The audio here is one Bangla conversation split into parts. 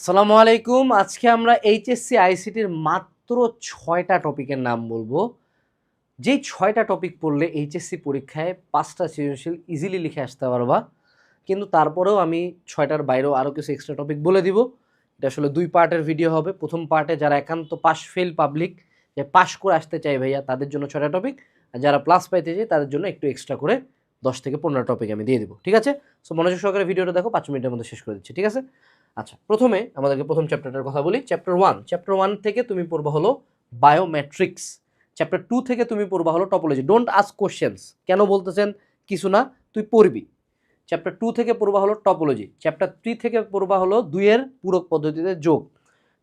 আসসালামু আলাইকুম। আজকে আমরা এইচএসসি আইসিটির মাত্র ৬টা টপিকের নাম বলবো। যেই ৬টা টপিক পড়লে এইচএসসি পরীক্ষায় ৫টা সৃজনশীল ইজিলি লিখে আসতে পারবা। কিন্তু তারপরেও আমি ৬টার বাইরেও আরও কিছু এক্সট্রা টপিক বলে দিব। এটা আসলে ২ পার্টের ভিডিও হবে। প্রথম পার্টে যারা একান্ত পাস ফেল পাবলিক, যে পাস করে আসতে চাই ভাইয়া, তাদের জন্য ৬টা টপিক, আর যারা প্লাস পাইতে চাই তাদের জন্য একটু এক্সট্রা করে ১০ থেকে ১৫ টপিক আমি দিয়ে দিব। ঠিক আছে? সো মনোযোগ সহকারে ভিডিওটা দেখো, ৫ মিনিটের মধ্যে শেষ করে দিচ্ছি। ঠিক আছে? আচ্ছা, প্রথমে আমাদেরকে প্রথম চ্যাপ্টারটার কথা বলি। চ্যাপ্টার 1 থেকে তুমি পড়বা হলো বায়োমেট্রিক্স। চ্যাপ্টার 2 থেকে তুমি পড়বা হলো টপোলজি। ডোন্ট আস্ক কোশ্চেন্স, কেন বলতেছেন কিছু না, তুই পড়বি। চ্যাপ্টার 2 থেকে পড়বা হলো টপোলজি। চ্যাপ্টার 3 থেকে পড়বা হলো 2 এর পূরক পদ্ধতিতে যোগ।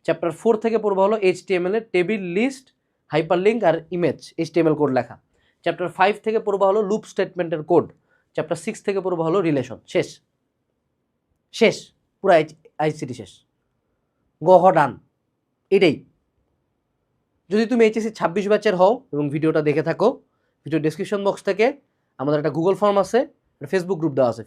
চ্যাপ্টার 4 থেকে পড়বা হলো এইচটিএমএল এর টেবিল, লিস্ট, হাইপারলিঙ্ক আর ইমেজ এইচটিএমএল কোড লেখা। চ্যাপ্টার 5 থেকে পড়বা হলো লুপ স্টেটমেন্টের কোড। চ্যাপ্টার 6 থেকে পড়বা হলো রিলেশন। শেষ শেষ পুরো আইসিটি শেষ। গহ ডান। এটাই। যদি তুমি এইচএসসি 26 ব্যাচের হও এবং ভিডিওটা দেখে থাকো, ভিডিও ডেসক্রিপশন বক্স থেকে আমাদের একটা গুগল ফর্ম আছে, একটা ফেসবুক গ্রুপ দেওয়া আছে,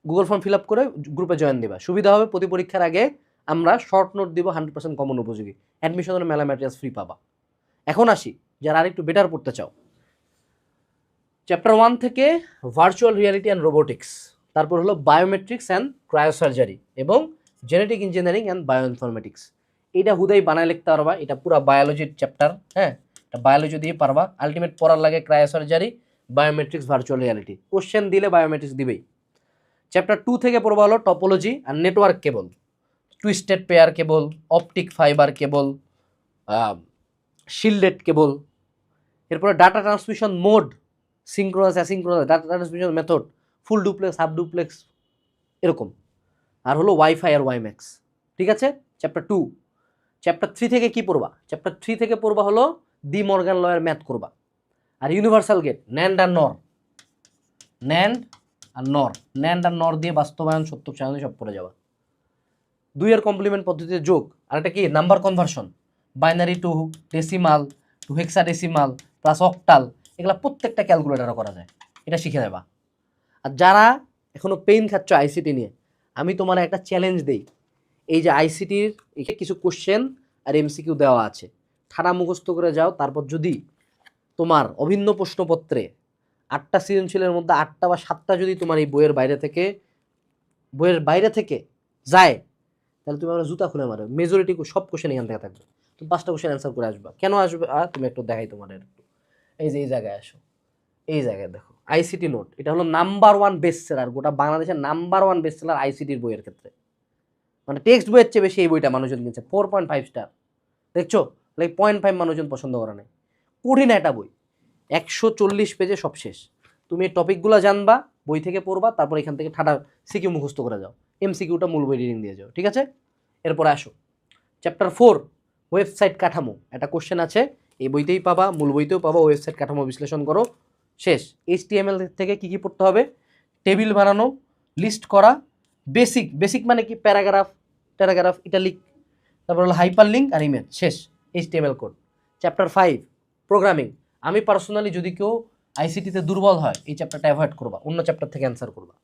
গুগল ফর্ম ফিল আপ করে গ্রুপে জয়েন দিবা। সুবিধা হবে, প্রতি পরীক্ষার আগে আমরা শর্ট নোট দিব 100% কমন উপযোগী। অ্যাডমিশনের মেলা ম্যাটেরিয়ালস ফ্রি পাবা। এখন আসি যারা আরেকটু বেটার পড়তে চাও। চ্যাপ্টার 1 থেকে ভার্চুয়াল রিয়ালিটি অ্যান্ড রোবোটিক্স, তারপর হলো বায়োমেট্রিক্স অ্যান্ড ক্রায়োসার্জারি এবং জেনেটিক ইঞ্জিনিয়ারিং অ্যান্ড বায়োইনফরমেটিক্স। এটা হুদাই বানায় লিখতে পারবা, এটা পুরো বায়োলজির চ্যাপ্টার। হ্যাঁ, এটা বায়োলজি দিয়ে পারবা। আলটিমেট পড়ার লাগে cryosurgery, biometrics, virtual reality. Question দিলে বায়োমেট্রিক্স দিবেই। চ্যাপ্টার 2 থেকে পড়বা হলো টপোলজি আর network cable, twisted pair cable, optic fibre cable, shielded cable. এরপরে data transmission mode, synchronous, asynchronous, data transmission method, full duplex, half duplex, এরকম। আর হলো ওয়াইফাই আর ওয়াইম্যাক্স। ঠিক আছে? চ্যাপ্টার 2। চ্যাপ্টার 3 থেকে কি পড়বা? চ্যাপ্টার 3 থেকে পড়বা হলো ডি মর্গান লয়ের ম্যাথ করবা। আর ইউনিভার্সাল গেট, ন্যান্ড আর নর, ন্যান্ড আর নর দিয়ে বাস্তবায়ন, সত্য সারণী সব পড়ে যাবা। 2 এর কমপ্লিমেন্ট পদ্ধতিতে যোগ। আর এটা কি? Number conversion, binary two decimal two hexadecimal plus octal, এগুলো প্রত্যেকটা ক্যালকুলেটারে করা যায়। এটা শিখে নেবা। আর যারা এখনো পেইন খাচ্ছ আইসিটি নিয়ে, আমি তোমার একটা চ্যালেঞ্জ দেই। এই যে আইসিটির কিছু কোশ্চেন আর এমসিকিউ দেওয়া আছে, ঠাড়া মুখস্থ করে যাও। তারপর যদি তোমার অভিন্ন প্রশ্নপত্রে 8টা সৃজনশীলের মধ্যে 8টা বা 7টা যদি তোমার এই বইয়ের বাইরে থেকে যায়, তাহলে তুমি আমরা জুতা খুলে মারো। মেজরিটি সব কোশ্চেন এখান থেকে থাকবে। তুমি 5টা কোশ্চেন অ্যান্সার করে আসবা। কেন আসবে? তুমি একটু দেখাই তোমার। একটু এই যে এই জায়গায় আসো, এই জায়গায় দেখো আইসিটি নোট। এটা হলো নাম্বার 1 বেস্ট সেলার, গোটা বাংলাদেশের নাম্বার 1 বেস্ট সেলার আইসিটির বইয়ের ক্ষেত্রে। মানে টেক্সট বইয়ের চেয়ে বেশি এই বইটা মানুষজন কিনছে। 4.5 স্টার। দেখছো? লাইক 0.5 মানুষজন পছন্দ করে নাই। কঠিন একটা বই, 140 পেজে সব শেষ। তুমি এই টপিকগুলো জানবা, বই থেকে পড়বা, তারপর এখান থেকে ঠাডা সিকিউ মুখস্থ করে যাও, এমসিকিউটা মূল বই রিডিং দিয়ে যাও। ঠিক আছে? এরপরে আসো চ্যাপ্টার 4, ওয়েবসাইট কাঠামো। একটা কোশ্চেন আছে, এই বইতেই পাবা, মূল বইতেও পাবা। ওয়েবসাইট কাঠামো বিশ্লেষণ করো। শেষ। এইচটিএমএল থেকে কী কী পড়তে হবে? টেবিল বানানো, লিস্ট করা, বেসিক মানে কি? প্যারাগ্রাফ, ইটালিক, তারপর হলো হাইপারলিঙ্ক আর ইমেজ। শেষ। HTML code. Chapter 5, programming. আমি পার্সোনালি, যদি কেউ আইসিটিতে দুর্বল হয়, এই চ্যাপ্টারটা অ্যাভয়েড করবা, অন্য চ্যাপ্টার থেকে অ্যান্সার করবা।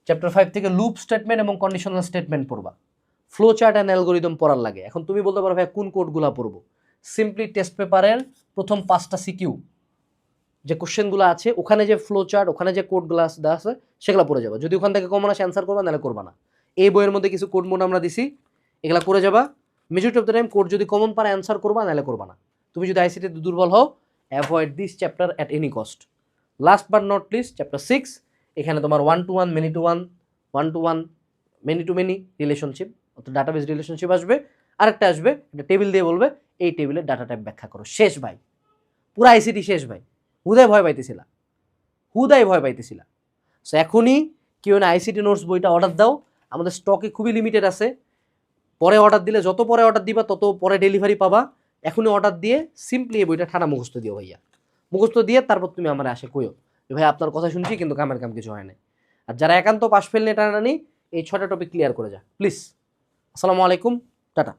চ্যাপ্টার 5 থেকে লুপ স্টেটমেন্ট এবং কন্ডিশনাল স্টেটমেন্ট পড়বা। ফ্লো চার্ট অ্যান্ড অ্যালগোরিদম পড়ার লাগে। এখন তুমি বলতে পারো, ভাই কোন কোডগুলো পড়বো? সিম্পলি টেস্ট পেপারের প্রথম 5টা সিকিউ যে কোশ্চেনগুলো আছে, ওখানে যে ফ্লো চার্ট, ওখানে যে কোডগুলো দেওয়া আছে, সেগুলো পড়ে যাবা। যদি ওখান থেকে কমন আসে অ্যান্সার করবা, নাহলে করবা না। এই বইয়ের মধ্যে কিছু কোড মোড আমরা দিছি, এগুলো করে যাবা। Majority of the time code যদি কমন পারে অ্যান্সার করবা, নাহলে করবা না। তুমি যদি আইসিটিতে দুর্বল হও, avoid this chapter at any cost. Last but not list, chapter 6। এখানে তোমার 1-to-1, many-to-1, 1-to-1, many-to-many relationship, অর্থাৎ ডাটাবেস রিলেশনশিপ আসবে। আরেকটা আসবে, একটা টেবিল দিয়ে বলবে এই টেবিলের ডাটা টাইপ ব্যাখ্যা করো। শেষ ভাই, পুরা আইসিটি শেষ ভাই। হুদায় ভয় পাইতেছিলা। সো এখনই কেউ না আইসিটি নোটস বইটা অর্ডার দাও। আমাদের স্টকে খুবই লিমিটেড আছে। পরে অর্ডার দিলে, যত পরে অর্ডার দিবা তত পরে ডেলিভারি পাবা। এখনই অর্ডার দিয়ে সিম্পলি এই বইটা ঠান্ডা মুখস্থ দিও ভাইয়া। মুখস্থ দিয়ে তারপর তুমি আমার আসে কইও, ভাই আপনার কথা শুনছি কিন্তু কামের কাম কিছু হয় না। আর যারা একান্ত পাশ ফেল নিয়ে টানাটানি, এই 6টা টপিক ক্লিয়ার করে যা প্লিজ। আসসালামু আলাইকুম, টাটা।